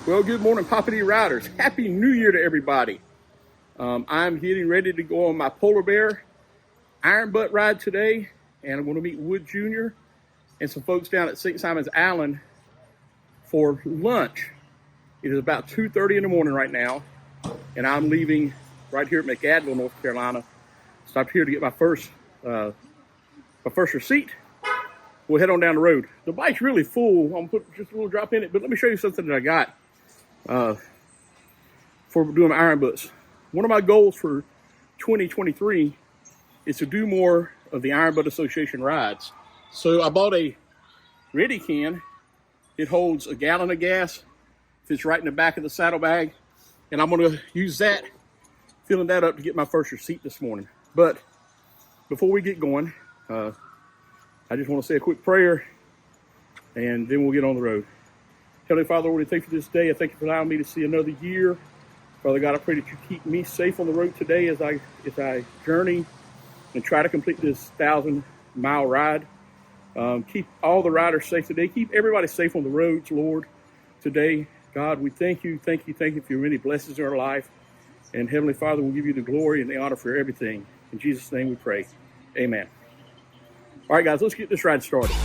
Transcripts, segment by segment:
Well, good morning, Poppa-D riders. Happy New Year to everybody. I'm getting ready to go on my Polarbear IronButt ride today, and I'm going to meet Wood Jr. and some folks down at St. Simon's Island for lunch. It is about 2:30 in the morning right now, and I'm leaving right here at McAdville, North Carolina. Stopped here to get my first receipt. We'll head on down the road. The bike's really full. I'm going to put just a little drop in it, but let me show you something that I got for doing my IronButts. One of my goals for 2023 is to do more of the IronButt Association rides. So I bought a ready can. It holds a gallon of gas. Fits right in the back of the saddlebag. And I'm going to use that, filling that up to get my first receipt this morning. But before we get going, I just want to say a quick prayer, and then we'll get on the road. Heavenly Father, Lord, I thank you for this day. I thank you for allowing me to see another year. Father God, I pray that you keep me safe on the road today as I journey and try to complete this 1,000-mile ride. Keep all the riders safe today. Keep everybody safe on the roads, Lord, today. God, we thank you for your many blessings in our life. And Heavenly Father, we'll give you the glory and the honor for everything. In Jesus' name we pray. Amen. All right, guys, let's get this ride started.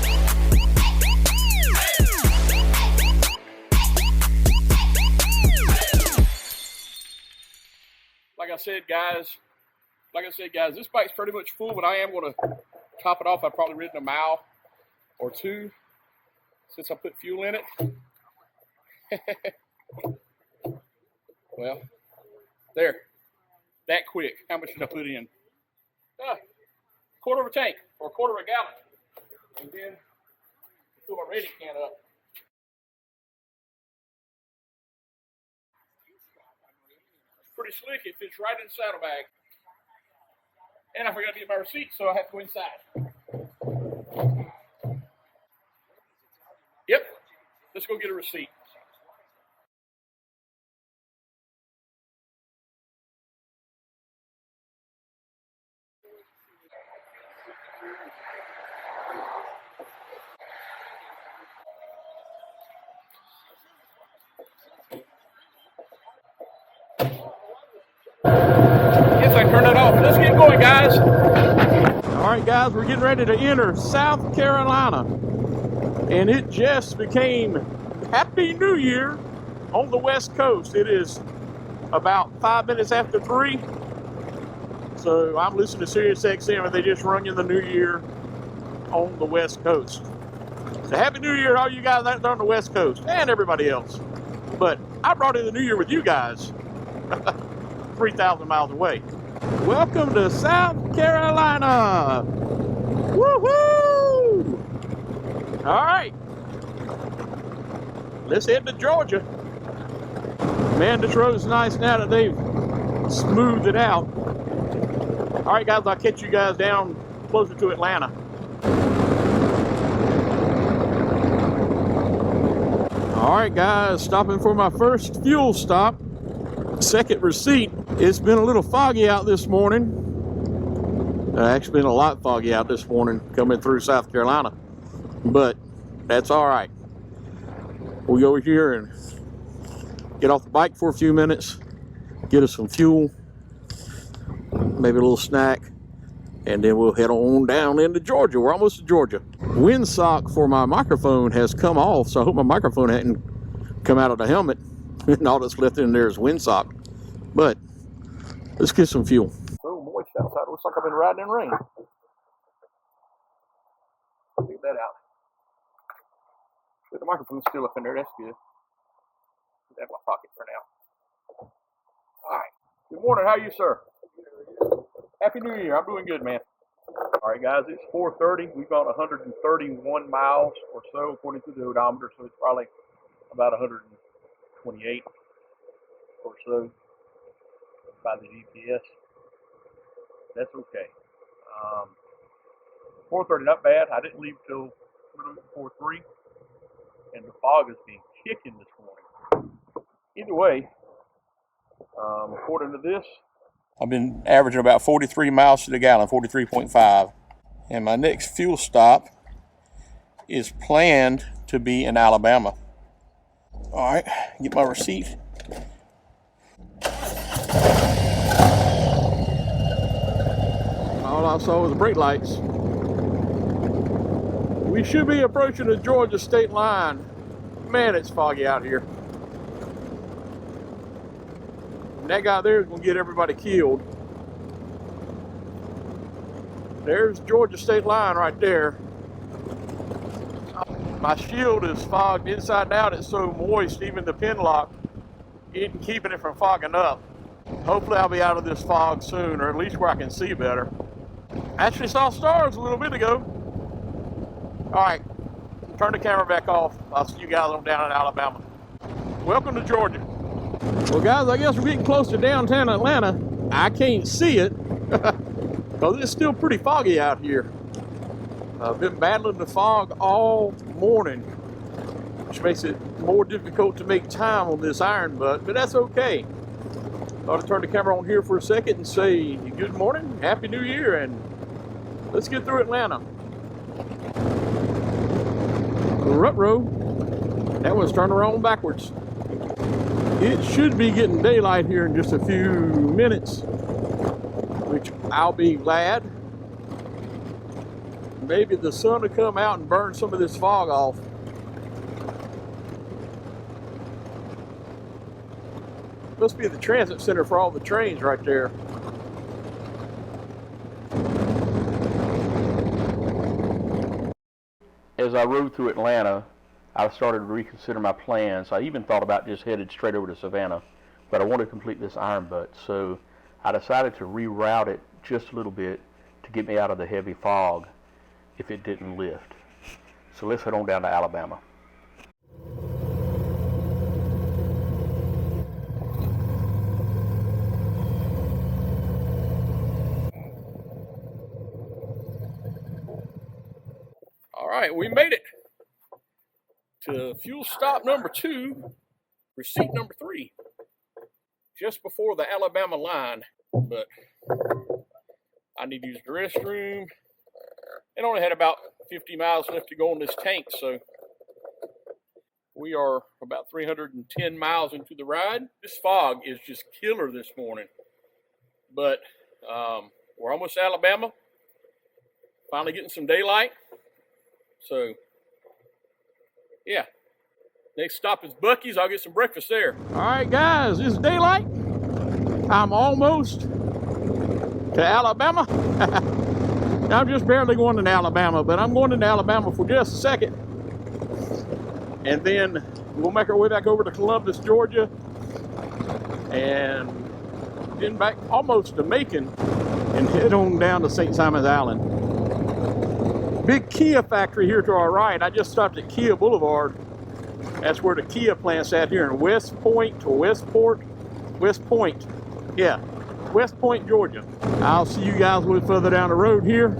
Like I said, guys, this bike's pretty much full, but I am going to top it off. I've probably ridden a mile or two since I put fuel in it. Well, there. That quick. How much did I put in? Quarter of a tank, or a quarter of a gallon. And then fill my ready can up. It's pretty slick. It fits right in the saddlebag. And I forgot to get my receipt, so I have to go inside. Yep. Let's go get a receipt. Guess I turned it off. Let's get going, guys. All right, guys, we're getting ready to enter South Carolina, and it just became Happy New Year on the West Coast. It is about 5 minutes after 3, so I'm listening to Sirius XM, and they just rung in the New Year on the West Coast. So Happy New Year, all you guys out there on the West Coast, and everybody else. But I brought in the New Year with you guys. 3,000 miles away. Welcome to South Carolina. Woohoo! All right, let's head to Georgia. Man, this road's nice now that they've smoothed it out. All right, guys, I'll catch you guys down closer to Atlanta. All right, guys, stopping for my first fuel stop. Second receipt. It's been a little foggy out this morning. Actually been a lot foggy out this morning coming through South Carolina, but that's all right. We'll go over here and get off the bike for a few minutes, get us some fuel, maybe a little snack, and then we'll head on down into Georgia. We're almost to Georgia. Windsock for my microphone has come off, so I hope my microphone hadn't come out of the helmet and all that's left in there is windsock. But let's get some fuel. So moist outside. Looks like I've been riding in rain. Leave that out. But the microphone's still up in there. That's good. Put that in my pocket for now. All right. Good morning. How are you, sir? Happy New Year. I'm doing good, man. All right, guys. It's 4:30. We've got 131 miles or so according to the odometer. So it's probably about 128 or so by the GPS. That's okay. 4:30, not bad. I didn't leave till a little before 3, and the fog has been kicking this morning. Either way, according to this, I've been averaging about 43 miles to the gallon, 43.5. And my next fuel stop is planned to be in Alabama. All right, get my receipt. All I saw was the brake lights. We should be approaching the Georgia state line. Man, it's foggy out here. And that guy there is going to get everybody killed. There's Georgia state line right there. My shield is fogged inside and out. It's so moist, even the pin lock isn't keeping it from fogging up. Hopefully I'll be out of this fog soon, or at least where I can see better. Actually saw stars a little bit ago. All right, turn the camera back off. I'll see you guys on down in Alabama. Welcome to Georgia. Well, guys, I guess we're getting close to downtown Atlanta. I can't see it because it's still pretty foggy out here. I've been battling the fog all morning, which makes it more difficult to make time on this IronButt, but that's okay. Thought I'd turn the camera on here for a second and say good morning, Happy New Year, and let's get through Atlanta. Ruh-roh. That was turned around backwards. It should be getting daylight here in just a few minutes, which I'll be glad. Maybe the sun will come out and burn some of this fog off. Must be the transit center for all the trains right there. As I rode through Atlanta, I started to reconsider my plans. I even thought about just headed straight over to Savannah, but I wanted to complete this IronButt, so I decided to reroute it just a little bit to get me out of the heavy fog if it didn't lift. So let's head on down to Alabama. All right, we made it to fuel stop number 2, receipt number 3, just before the Alabama line, but I need to use the restroom. It only had about 50 miles left to go on this tank, so we are about 310 miles into the ride. This fog is just killer this morning, but we're almost to Alabama, finally getting some daylight. So, yeah. Next stop is Buccees. I'll get some breakfast there. All right, guys, it's daylight. I'm almost to Alabama. I'm just barely going to Alabama, but I'm going into Alabama for just a second. And then we'll make our way back over to Columbus, Georgia. And then back almost to Macon and head on down to St. Simon's Island. Big Kia factory here to our right. I just stopped at Kia Boulevard. That's where the Kia plant's at here in West Point, yeah, West Point, Georgia. I'll see you guys a little further down the road here.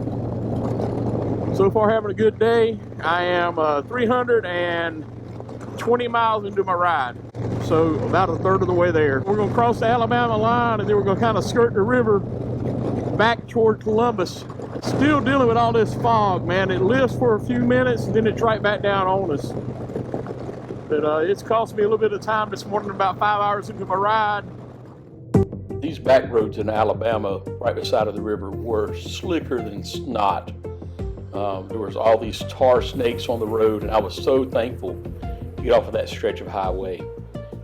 So far, having a good day. I am 320 miles into my ride, so about a third of the way there. We're going to cross the Alabama line, and then we're going to kind of skirt the river back toward Columbus. Still dealing with all this fog, man. It lifts for a few minutes, and then it's right back down on us. But it's cost me a little bit of time this morning, about 5 hours into my ride. These back roads in Alabama, right beside of the river, were slicker than snot. There was all these tar snakes on the road, and I was so thankful to get off of that stretch of highway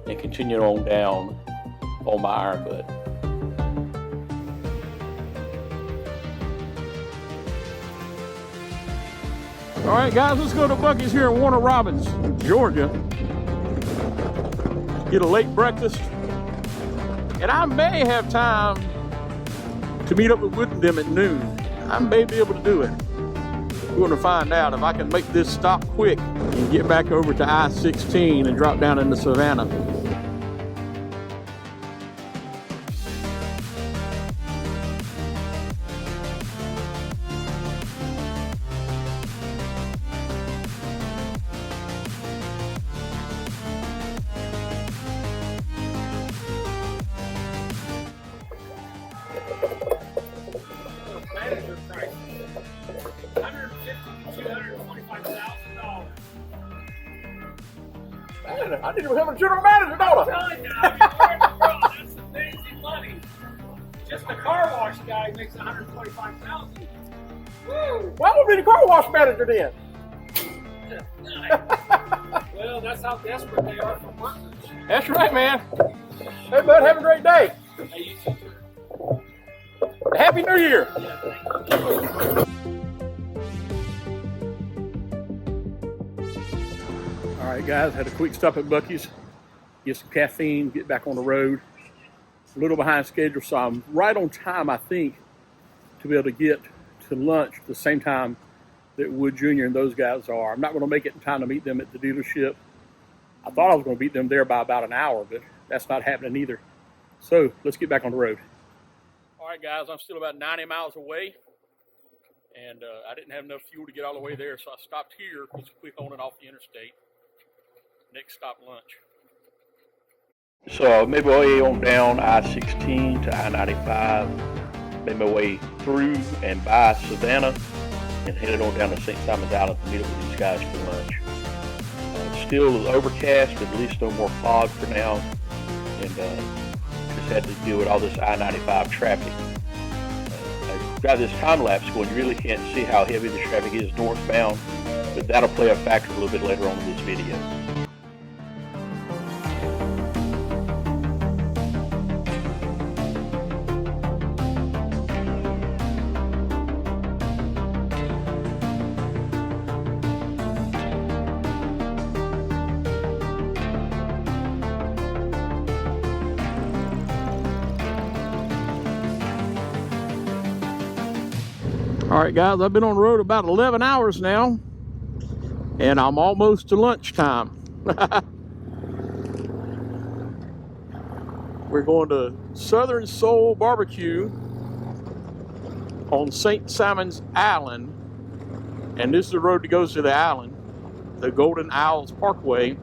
and continue on down on my IronButt. All right, guys, let's go to Buccees here in Warner Robins, Georgia. Get a late breakfast. And I may have time to meet up with them at noon. I may be able to do it. We're going to find out if I can make this stop quick and get back over to I-16 and drop down into Savannah. I need to become a general manager, don't I? I'm telling you, I mean, where in the world? That's amazing money. Just the car wash guy makes $125,000. Woo! Why would be the car wash manager then? Well, that's how desperate they are for workers. That's right, man. Hey, bud, have a great day. Hey, you too. Happy New Year. Yeah, thank you. All right, guys, had a quick stop at Buccees, get some caffeine, get back on the road. A little behind schedule, so I'm right on time, I think, to be able to get to lunch at the same time that Wood Jr. and those guys are. I'm not going to make it in time to meet them at the dealership. I thought I was going to beat them there by about an hour, but that's not happening either. So let's get back on the road. All right, guys, I'm still about 90 miles away, and I didn't have enough fuel to get all the way there, so I stopped here just quick on and off the interstate. Next stop, lunch. So I made my way on down I-16 to I-95, made my way through and by Savannah, and headed on down to St. Simon's Island to meet up with these guys for lunch. Still overcast, but at least no more fog for now, and just had to deal with all this I-95 traffic. I've got this time lapse going. You really can't see how heavy the traffic is northbound, but that'll play a factor a little bit later on in this video. All right, guys, I've been on the road about 11 hours now, and I'm almost to lunchtime. We're going to Southern Soul Barbecue on St. Simon's Island, and this is the road that goes to the island, the Golden Isles Parkway.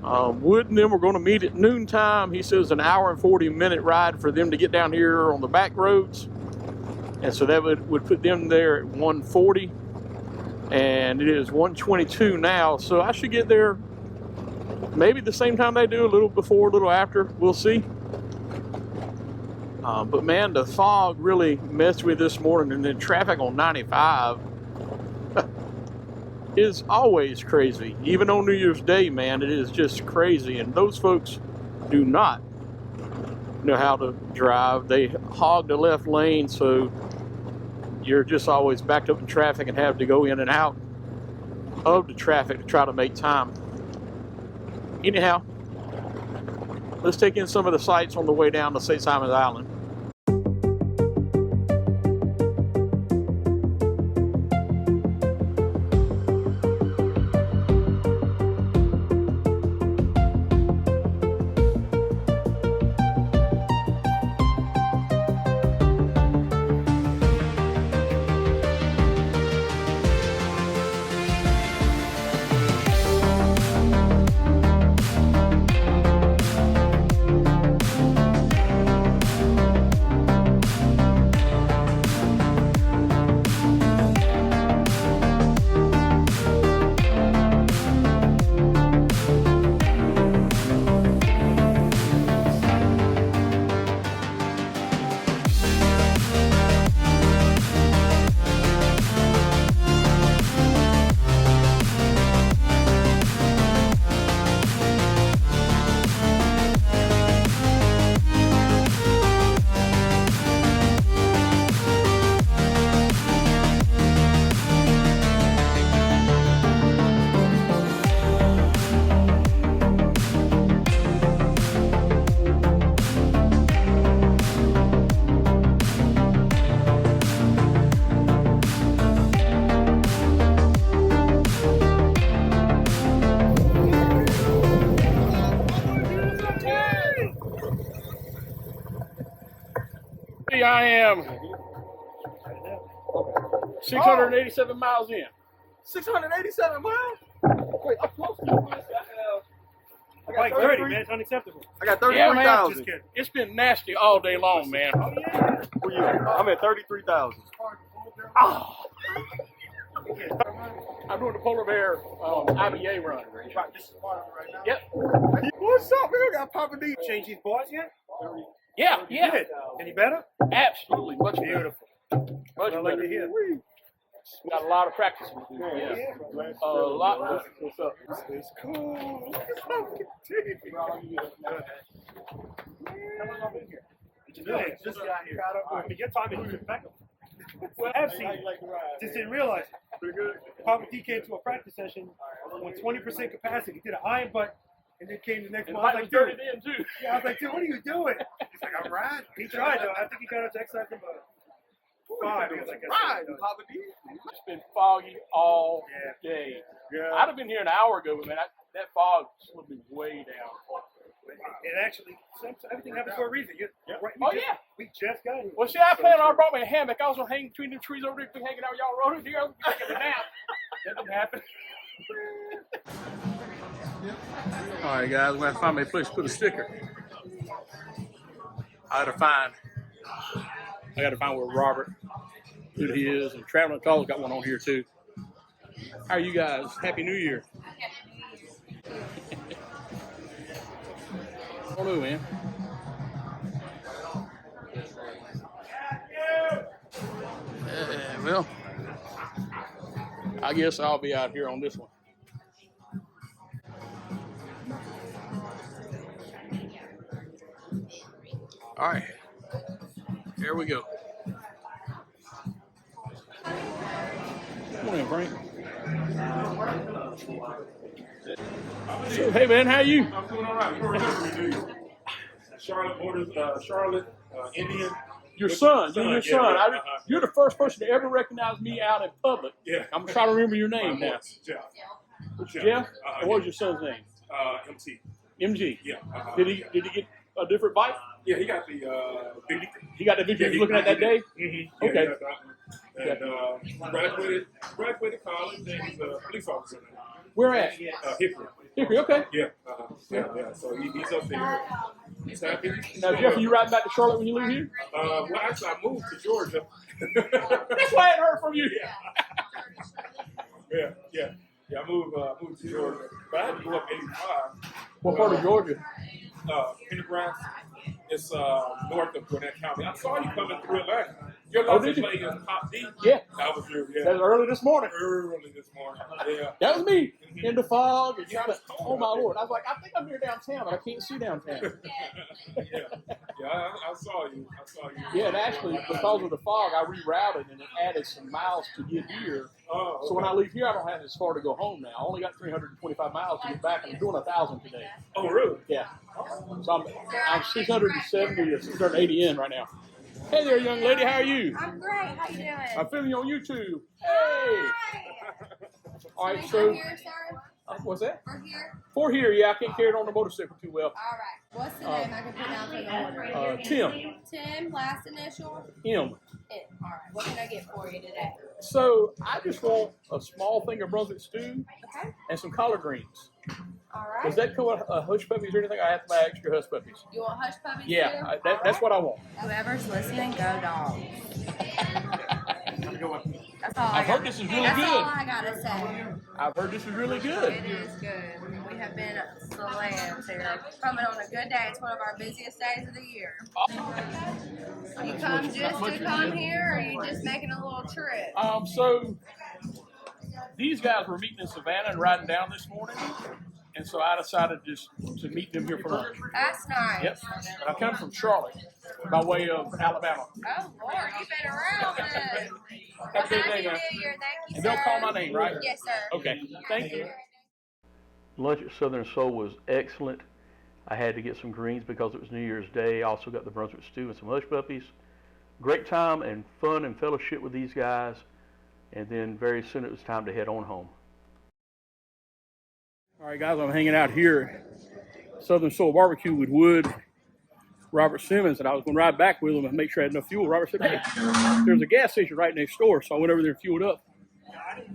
Wood and them are going to meet at noontime. He says an hour and 40-minute ride for them to get down here on the back roads. And so that would put them there at 1:40, and it is 1:22 now. So I should get there maybe the same time they do, a little before, a little after. We'll see. But man, the fog really messed with this morning, and then traffic on 95 is always crazy. Even on New Year's Day, man, it is just crazy. And those folks do not know how to drive. They hog the left lane, so you're just always backed up in traffic and have to go in and out of the traffic to try to make time. Anyhow, let's take in some of the sights on the way down to St. Simon's Island. I am 687 miles in. 687 miles? Wait, I'm close to you. I got Like 30, man. It's unacceptable. I got Yeah, man. 33,000. Just kidding. It's been nasty all day long, man. Where you at? I'm at 33,000. Oh. I'm doing the Polarbear IBA run. Right, this is part of it right now. Yep. What's up, man? We got Poppa-D. Change these boards yet? Yeah, You yeah. did. Any better? Absolutely. Much better. Beautiful. Much I like better. to hear. We got a lot of practice to do. Yeah. A lot. What's up? It's cool. Look at Poppa-D. Yeah, just got here. Your timing was impeccable. Well, I've seen it. Just didn't realize it. Poppa-D came to a practice session with 20% capacity. Did an IronButt, and then came the next one. I was like, dude, in too. yeah, I was like, dude, what are you doing? He's like, I'm riding. He tried though. I think he got up to exercise number 5. He was like, riding, Poppa-D. It's been foggy all day. Yeah. I'd have been here an hour ago, but man, that fog slowed me way down. And actually, everything happens for a reason. We just got here. Well, see, I planned on I brought me a hammock. I was gonna hang between the trees over there, hanging out with y'all rode here. I was taking a nap. That didn't happen. All right, guys, we're gonna find me a place to put a sticker. I gotta find where Robert, who he is, and Traveling Tall's got one on here too. How are you guys? Happy New Year. I don't know, man. Well, I guess I'll be out here on this one. All right, here we go. Come on in, Frank. So, hey man, how are you? I'm doing all right. You remember me, do you? Charlotte, Indian. Your son, your son. Yeah. You're the first person to ever recognize me out in public. Yeah. I'm trying to remember your name now. Jeff. Jeff? And what was your son's name? MT. MG. Yeah. Did he get a different bike? Yeah, he got the big. He got the video you looking at that day? Mm-hmm. Okay. And graduated college, and he's a police officer now. Where at? Hickory. Hickory, okay. Yeah. Yeah. So he's up there. He's happy. Now, Jeff, are you riding back to Charlotte when you leave here? Well, actually, I moved to Georgia. That's why I hadn't heard from you. Yeah. I moved to Georgia, but I had to go up 85. What part of Georgia? Pendergrass. It's north of Gwinnett County. I saw you coming through Atlanta. Your last did you? play is Poppa-D. Yeah. That was you. Yeah. That was early this morning. Early this morning. Yeah. That was me in the fog. And Yeah, oh my Lord! I was like, I think I'm here downtown, but I can't see downtown. I saw you. Yeah, and actually, because of the fog, I rerouted and it added some miles to get here. Oh, okay. So when I leave here, I don't have as far to go home now. I only got 325 miles to get back, and I'm doing 1,000 today. Oh, really? Yeah. So I'm 670 or 680 in right now. Hey there, young lady. How are you? I'm great. How you doing? I'm filming you on YouTube. Hey. All right, so Here, sir? what's that? For here? For here, yeah. I can't carry it on the motorcycle too well. All right. What's the name I can put down for the order? Tim. Tim, last initial? M. All right. What can I get for you today? So I just want a small thing of Brunswick stew Okay. and some collard greens. All Does right. that come with hush puppies or anything? I have to buy extra hush puppies. You want hush puppies Yeah, too? that's what I want. Whoever's listening, go dogs. That's all I've heard this is really That's all good. I gotta say. I've heard this is really good. It is good. We have been slams here. Coming on a good day. It's one of our busiest days of the year. You come just to come here, or are you just making a little trip? So these guys were meeting in Savannah and riding down this morning, and so I decided just to meet them here for lunch. That's nice. Yep. And I come from Charlotte by way of Alabama. Oh, Lord, you've been around this. Have a good day, Happy man. New Year. Thank you, And sir. don't call my name, right? Yes, sir. Okay. Thank you. Lunch at Southern Soul was excellent. I had to get some greens because it was New Year's Day. I also got the Brunswick stew and some hush puppies. Great time and fun and fellowship with these guys. And then very soon it was time to head on home. All right, guys, I'm hanging out here at Southern Soul Barbecue with Wood, Robert Simmons, and I was going to ride back with him and make sure I had enough fuel. Robert said, hey, there's a gas station right next door. So I went over there and fueled up.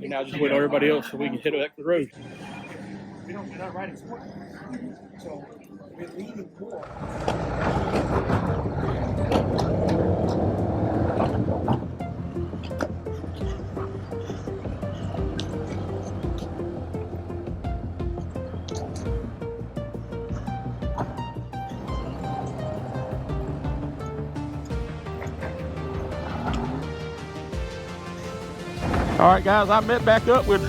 And now I just wait on everybody else so we can head back to the road. We're not riding sport. So we're leading more. All right, guys, I met back up with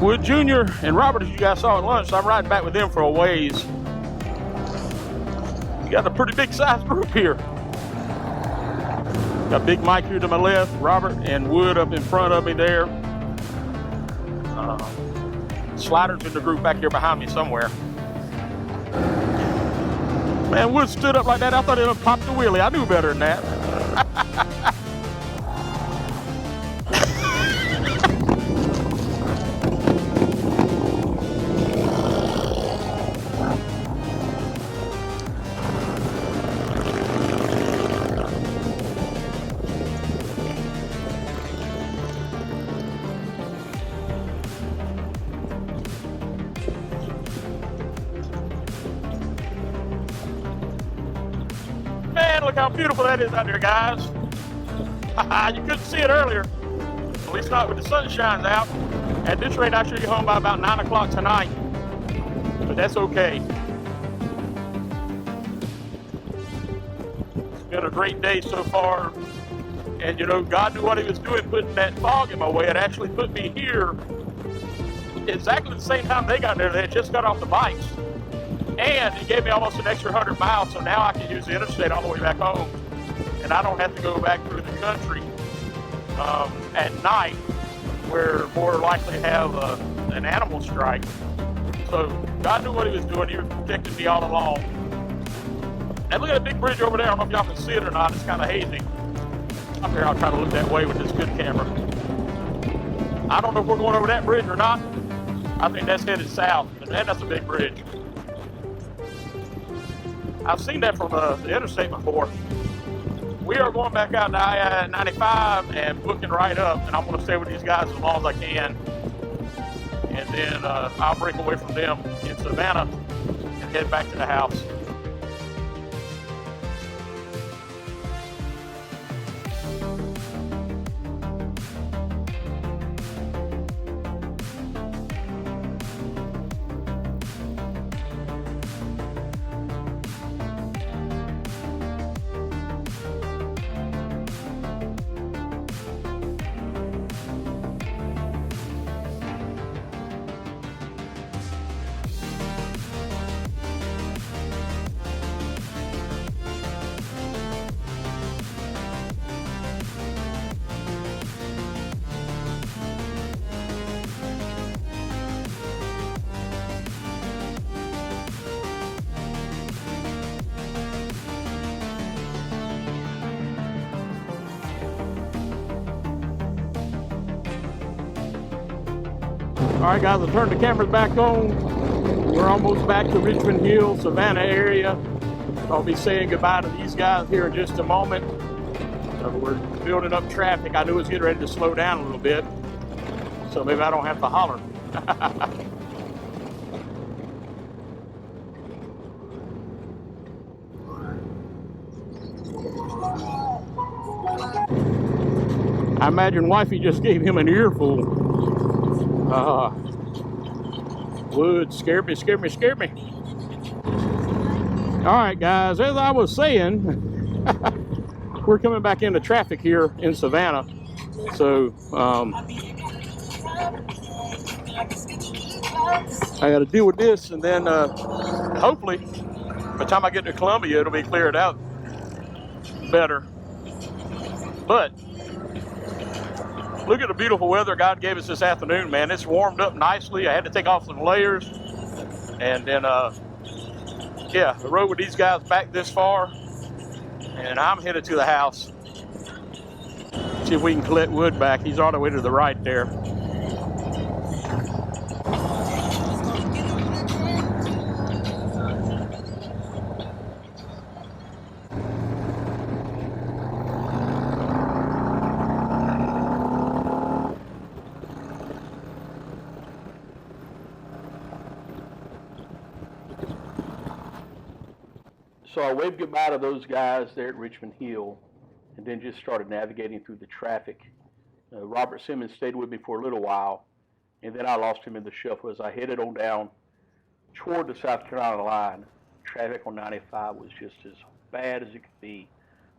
Wood Jr. and Robert, as you guys saw at lunch. So I'm riding back with them for a ways. You got a pretty big size group here. Got Big Mike here to my left, Robert and Wood up in front of me there. Sliders in the group back here behind me somewhere. Man, Wood stood up like that. I thought he would pop the wheelie. I knew better than that. Man, look how beautiful that is out there, guys. You couldn't see it earlier. At least not with the sun shines out. At this rate, I should be home by about 9 o'clock tonight. But that's okay. It's been a great day so far. And you know, God knew what he was doing putting that fog in my way. It actually put me here exactly the same time they got there. They had just got off the bikes. And it gave me almost an extra 100 miles, so now I can use the interstate all the way back home. And I don't have to go back through the country at night, where more likely to have an animal strike. So God knew what he was doing. He was protecting me all along. And look at that big bridge over there. I don't know if y'all can see it or not. It's kind of hazy. Up here, I'll try to look that way with this good camera. I don't know if we're going over that bridge or not. I think that's headed south. And man, that's a big bridge. I've seen that from the interstate before. We are going back out to I-95 and booking right up, and I'm going to stay with these guys as long as I can. And then I'll break away from them in Savannah and head back to the house. All right, guys, I turned the cameras back on. We're almost back to Richmond Hill, Savannah area. I'll be saying goodbye to these guys here in just a moment. We're building up traffic. I knew it was getting ready to slow down a little bit, so maybe I don't have to holler. I imagine wifey just gave him an earful. Wood, scared me. All right, guys, as I was saying, we're coming back into traffic here in Savannah. So, I got to deal with this, and then hopefully, by the time I get to Columbia, it'll be cleared out better. But look at the beautiful weather God gave us this afternoon, man. It's warmed up nicely. I had to take off some layers. And then, yeah, I rode with these guys back this far. And I'm headed to the house. See if we can collect Wood back. He's all the way to the right there. So I waved goodbye to those guys there at Richmond Hill and then just started navigating through the traffic. Robert Simmons stayed with me for a little while, and then I lost him in the shuffle as I headed on down toward the South Carolina line. Traffic on 95 was just as bad as it could be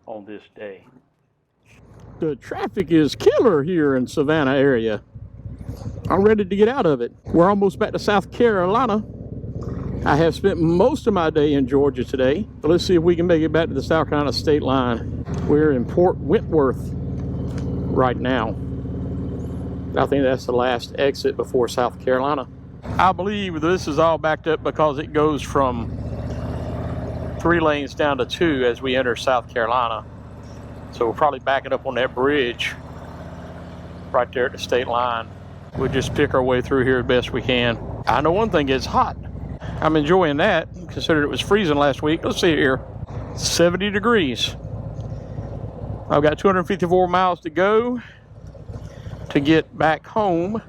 on this day. The traffic is killer here in Savannah area. I'm ready to get out of it. We're almost back to South Carolina. I have spent most of my day in Georgia today. But let's see if we can make it back to the South Carolina state line. We're in Port Wentworth right now. I think that's the last exit before South Carolina. I believe this is all backed up because it goes from 3 lanes down to 2 as we enter South Carolina. So we're probably backing up on that bridge right there at the state line. We'll just pick our way through here as best we can. I know one thing, it's hot. I'm enjoying that, considering it was freezing last week. Let's see here, 70 degrees. I've got 254 miles to go to get back home,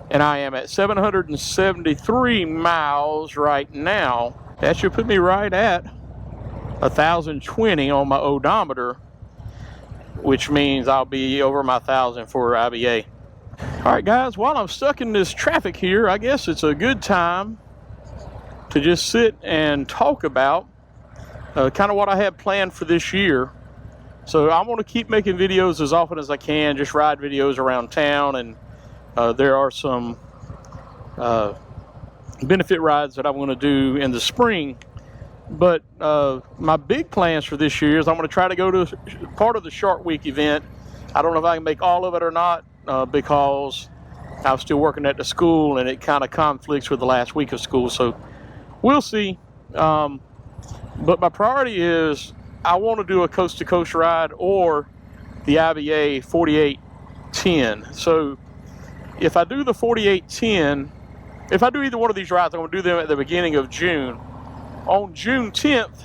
and I am at 773 miles right now. That should put me right at 1,020 on my odometer, which means I'll be over my 1,000 for IBA. All right, guys, while I'm stuck in this traffic here, I guess it's a good time to just sit and talk about kind of what I have planned for this year. So I want to keep making videos as often as I can, just ride videos around town, and there are some benefit rides that I'm going to do in the spring. But my big plans for this year is I'm going to try to go to part of the Shark Week event. I don't know if I can make all of it or not because I'm still working at the school and it kind of conflicts with the last week of school. So we'll see. But my priority is I want to do a coast-to-coast ride or the IBA 4810. So if I do the 4810, if I do either one of these rides, I'm going to do them at the beginning of June. On June 10th,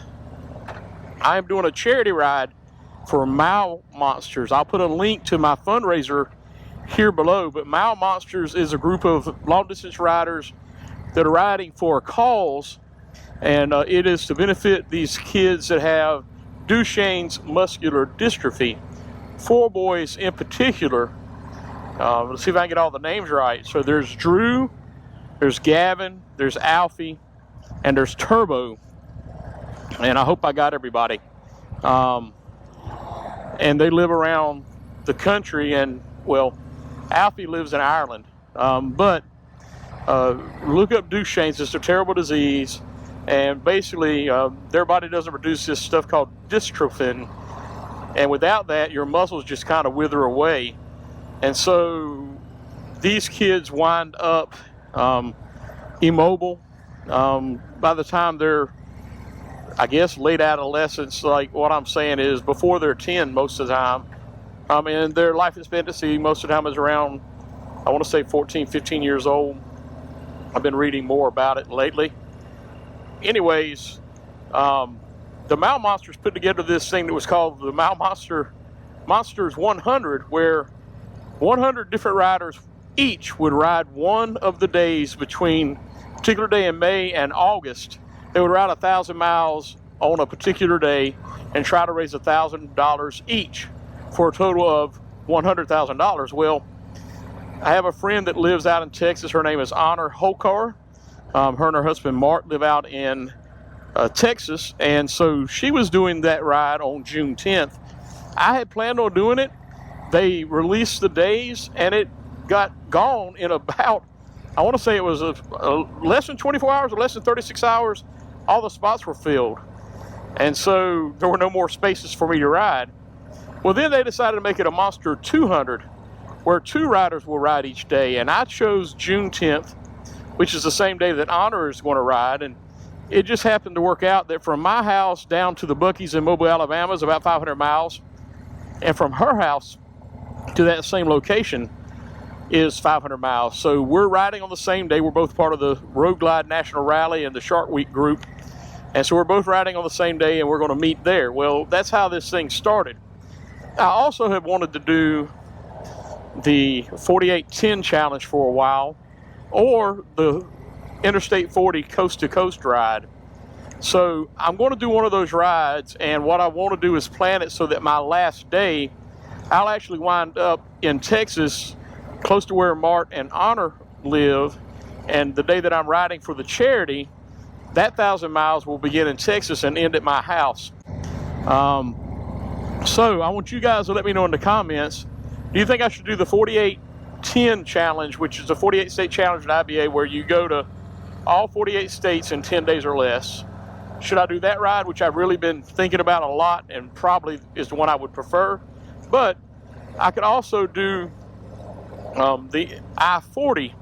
I am doing a charity ride for Mile Monsters. I'll put a link to my fundraiser here below, but Mile Monsters is a group of long-distance riders that are riding for a cause, and it is to benefit these kids that have Duchenne's muscular dystrophy. 4 boys in particular. Let's see if I can get all the names right. So there's Drew, there's Gavin, there's Alfie, and there's Turbo, and I hope I got everybody. And they live around the country, and well, Alfie lives in Ireland. But look up Duchenne's. It's a terrible disease, and basically their body doesn't produce this stuff called dystrophin, and without that your muscles just kind of wither away. And so these kids wind up immobile by the time they're, I guess, late adolescence. Like what I'm saying is before they're 10 most of the time. And their life expectancy most of the time is around, I want to say 14, 15 years old. I've been reading more about it lately. Anyways, the Mile Monsters put together this thing that was called the Mile Monsters 100, where 100 different riders each would ride one of the days between a particular day in May and August. They would ride 1,000 miles on a particular day and try to raise $1,000 each for a total of $100,000. Well, I have a friend that lives out in Texas. Her name is Honor Holcar. Her and her husband Mark live out in Texas, and so she was doing that ride on June 10th. I had planned on doing it. They released the days, and it got gone in about, I want to say it was less than 24 hours or less than 36 hours. All the spots were filled, and so there were no more spaces for me to ride. Well, then they decided to make it a Monster 200, where 2 riders will ride each day, and I chose June 10th, which is the same day that Honor is going to ride. And it just happened to work out that from my house down to the Buccees in Mobile, Alabama is about 500 miles, and from her house to that same location is 500 miles. So we're riding on the same day. We're both part of the Road Glide National Rally and the Shark Week group, and so we're both riding on the same day, and we're going to meet there. Well, that's how this thing started. I also have wanted to do the 4810 challenge for a while, or the Interstate 40 coast-to-coast ride. So I'm going to do one of those rides, and what I want to do is plan it so that my last day, I'll actually wind up in Texas, close to where Mart and Honor live, and the day that I'm riding for the charity, that 1,000 miles will begin in Texas and end at my house. So I want you guys to let me know in the comments, do you think I should do the 48-10 challenge, which is a 48-state challenge at IBA where you go to all 48 states in 10 days or less? Should I do that ride, which I've really been thinking about a lot and probably is the one I would prefer? But I could also do the I-40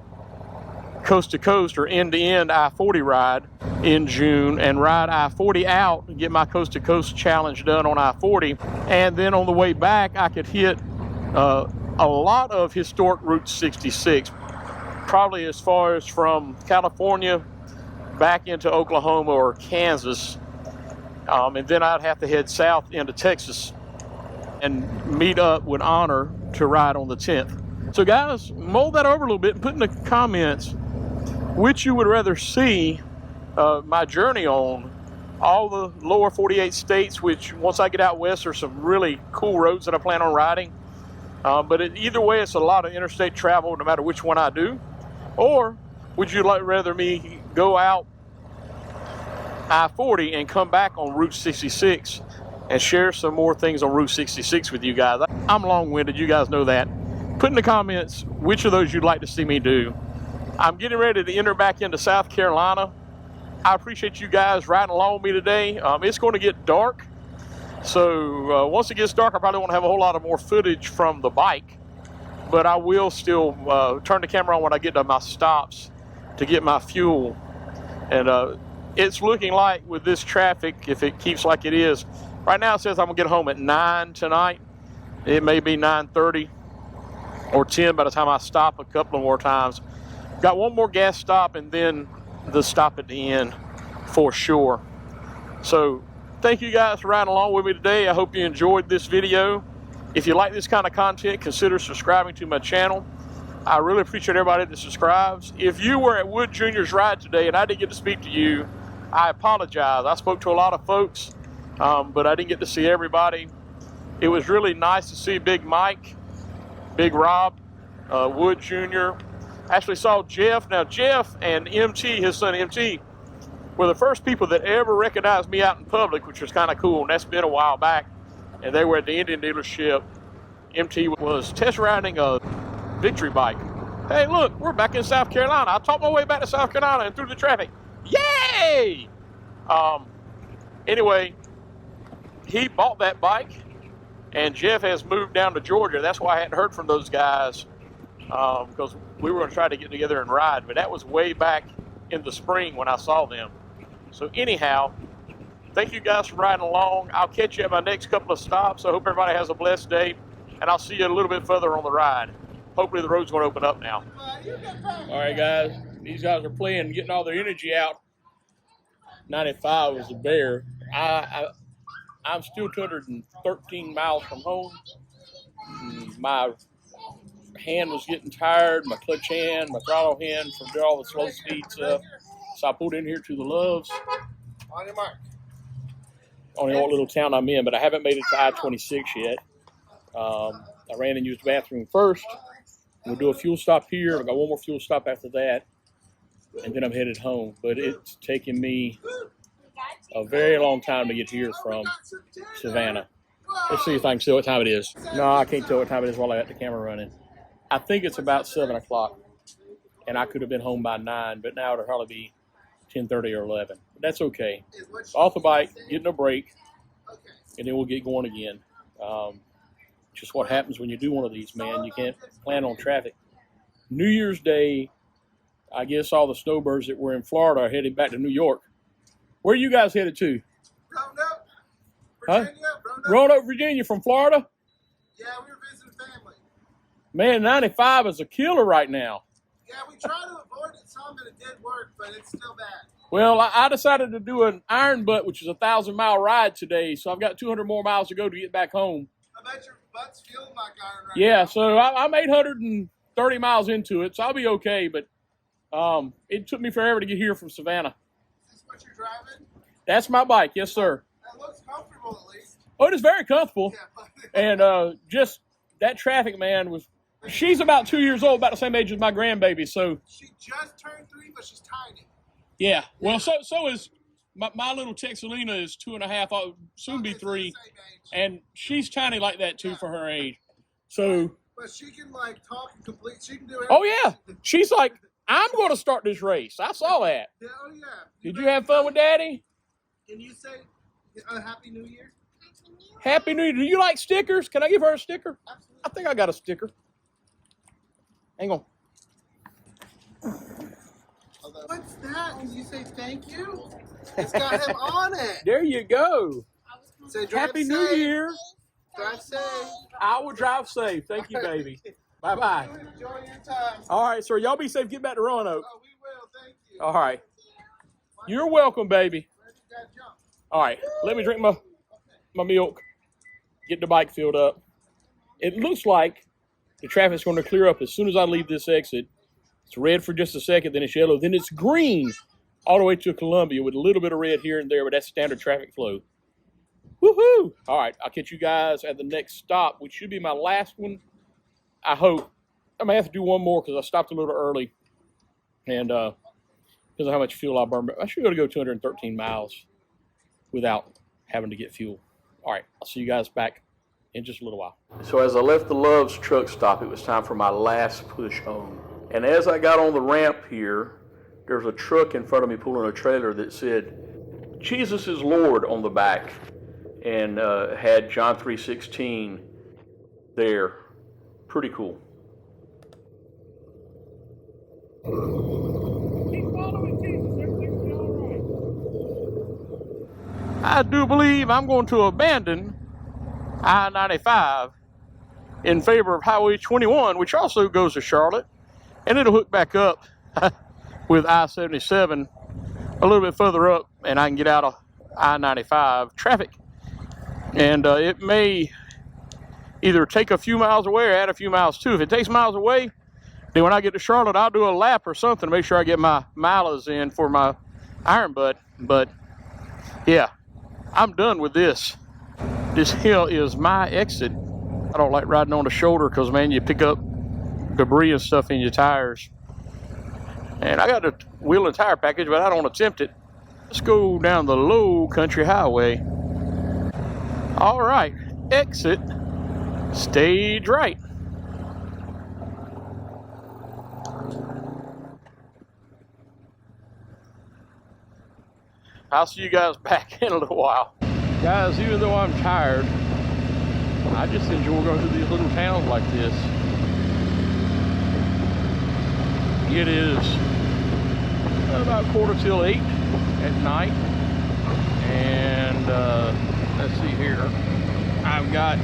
coast to coast or end to end I-40 ride in June and ride I-40 out and get my coast to coast challenge done on I-40. And then on the way back, I could hit a lot of historic Route 66, probably as far as from California back into Oklahoma or Kansas. And then I'd have to head south into Texas and meet up with Honor to ride on the 10th. So guys, mull that over a little bit and put in the comments which you would rather see my journey on. All the lower 48 states, which once I get out west, there's some really cool roads that I plan on riding. But either way, it's a lot of interstate travel no matter which one I do. Or would you rather me go out I-40 and come back on Route 66 and share some more things on Route 66 with you guys? I'm long-winded, you guys know that. Put in the comments which of those you'd like to see me do. I'm getting ready to enter back into South Carolina. I appreciate you guys riding along with me today. It's going to get dark. So once it gets dark, I probably won't have a whole lot of more footage from the bike. But I will still turn the camera on when I get to my stops to get my fuel. And it's looking like with this traffic, if it keeps like it is, right now it says I'm going to get home at 9 tonight. It may be 9:30 or 10 by the time I stop a couple of more times. Got one more gas stop and then the stop at the end for sure. So thank you guys for riding along with me today. I hope you enjoyed this video. If you like this kind of content, consider subscribing to my channel. I really appreciate everybody that subscribes. If you were at Wood Jr.'s ride today and I didn't get to speak to you, I apologize. I spoke to a lot of folks, but I didn't get to see everybody. It was really nice to see Big Mike, Big Rob, Wood Jr. Actually saw Jeff. Now Jeff and MT, his son MT, were the first people that ever recognized me out in public, which was kind of cool, and that's been a while back. And they were at the Indian dealership. MT was test riding a Victory bike. Hey, look, we're back in South Carolina. I talked my way back to South Carolina and through the traffic. Yay! Anyway, he bought that bike, and Jeff has moved down to Georgia. That's why I hadn't heard from those guys, because we were going to try to get together and ride, but that was way back in the spring when I saw them. So anyhow, thank you guys for riding along. I'll catch you at my next couple of stops. I hope everybody has a blessed day, and I'll see you a little bit further on the ride. Hopefully the road's going to open up now. All right, guys. These guys are playing, getting all their energy out. 95 was the bear. I'm still 213 miles from home. My hand was getting tired, my clutch hand, my throttle hand from doing all the slow speed stuff. So I pulled in here to the Loves. On your mark. I don't know what little town I'm in, but I haven't made it to I-26 yet. I ran and used the bathroom first. We'll do a fuel stop here. I've got one more fuel stop after that, and then I'm headed home. But it's taken me a very long time to get here from Savannah. Let's see if I can see what time it is. No, I can't tell what time it is while I got the camera running. I think it's about 7 o'clock, and I could have been home by 9, but now it'll probably be 10:30 or 11. But that's okay. Off the bike, getting a break, and then we'll get going again. Just what happens when you do one of these, man. You can't plan on traffic. New Year's Day, I guess all the snowbirds that were in Florida are heading back to New York. Where are you guys headed to? Roanoke, Huh? Virginia. Roanoke, Virginia from Florida? Yeah, we were visiting family. Man, 95 is a killer right now. Yeah, we tried to avoid it some, and it did work, but it's still bad. Well, I decided to do an IronButt, which is a 1,000-mile ride today, so I've got 200 more miles to go to get back home. I bet your butt's feeling like iron right Yeah, now. so I'm 830 miles into it, so I'll be okay, but it took me forever to get here from Savannah. Is this what you're driving? That's my bike, yes, sir. That looks comfortable, at least. Oh, it is very comfortable. Yeah. And just that traffic, man, was... She's about 2 years old, about the same age as my grandbaby, so... She just turned 3, but she's tiny. Yeah, well, so is my little Texalina is 2.5, soon be 3, and she's tiny like that too for her age. So. But she can like talk and complete. She can do everything. Oh yeah, she's like, I'm going to start this race. I saw that. Yeah, oh yeah. Did you have fun with Daddy? Can you say Happy New Year? Happy New Year. Do you like stickers? Can I give her a sticker? Absolutely. I think I got a sticker. Hang on. What's that? Can you say thank you? It's got him on it. There you go. Say drive Happy safe. New Year. Drive safe. I will drive safe. Thank you, baby. Bye-bye. Enjoy your time. All right, sir. Y'all be safe. Get back to Roanoke. Oh, we will. Thank you. All right. You're welcome, baby. Where'd you guys jump? All right. Let me drink my milk. Get the bike filled up. It looks like the traffic's going to clear up as soon as I leave this exit. It's red for just a second, then it's yellow, then it's green all the way to Columbia with a little bit of red here and there, but that's standard traffic flow. Woohoo! All right, I'll catch you guys at the next stop, which should be my last one, I hope. I may have to do one more because I stopped a little early and because of how much fuel I burned. But I should be able to go 213 miles without having to get fuel. All right, I'll see you guys back in just a little while. So as I left the Love's truck stop, it was time for my last push home. And as I got on the ramp here, there was a truck in front of me pulling a trailer that said, Jesus is Lord on the back, and had John 3:16 there. Pretty cool. Keep following Jesus. Everything will be all right. I do believe I'm going to abandon I-95 in favor of Highway 21, which also goes to Charlotte, and it'll hook back up with I-77 a little bit further up, and I can get out of I-95 traffic. And it may either take a few miles away or add a few miles too. If it takes miles away, then when I get to Charlotte, I'll do a lap or something to make sure I get my miles in for my IronButt. But yeah, I'm done with this. This hill is my exit. I don't like riding on the shoulder because, man, you pick up debris and stuff in your tires. And I got a wheel and tire package, but I don't attempt it. Let's go down the low country highway. All right, exit stage right. I'll see you guys back in a little while. Guys, even though I'm tired, I just enjoy going through these little towns like this. It is about 7:45 at night, and let's see here. I've got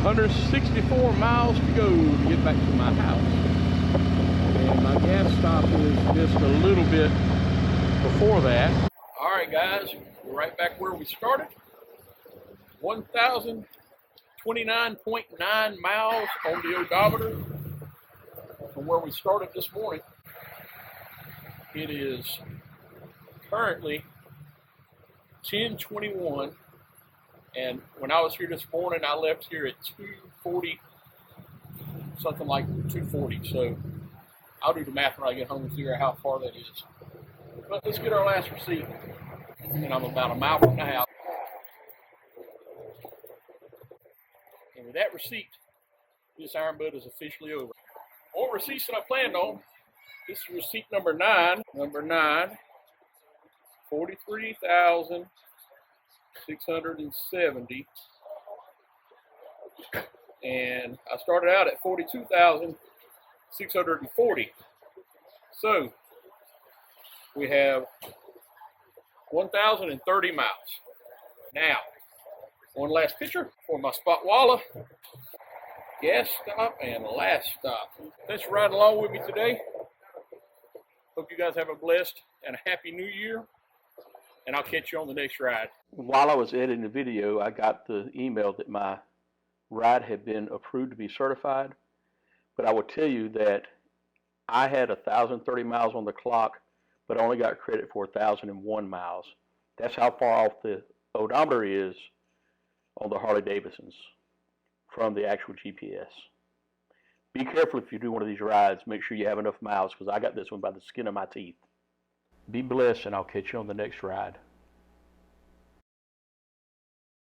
164 miles to go to get back to my house. And my gas stop is just a little bit before that. All right, guys, we're right back where we started. 1,029.9 miles on the odometer from where we started this morning. It is currently 10:21, and when I was here this morning, I left here at 2:40, something like 2:40. So I'll do the math when I get home and figure out how far that is. But let's get our last receipt, and I'm about a mile from the house. And with that receipt, this IronButt is officially over. More receipts than I planned on. This is receipt number 9. Number 9, 43,670. And I started out at 42,640. So we have 1,030 miles. Now, one last picture for my spot wallah. Gas stop and last stop. Thanks for riding along with me today. Hope you guys have a blessed and a happy new year. And I'll catch you on the next ride. While I was editing the video, I got the email that my ride had been approved to be certified. But I will tell you that I had 1,030 miles on the clock, but only got credit for 1,001 miles. That's how far off the odometer is on the Harley Davidsons from the actual GPS. Be careful if you do one of these rides. Make sure you have enough miles, because I got this one by the skin of my teeth. Be blessed, and I'll catch you on the next ride.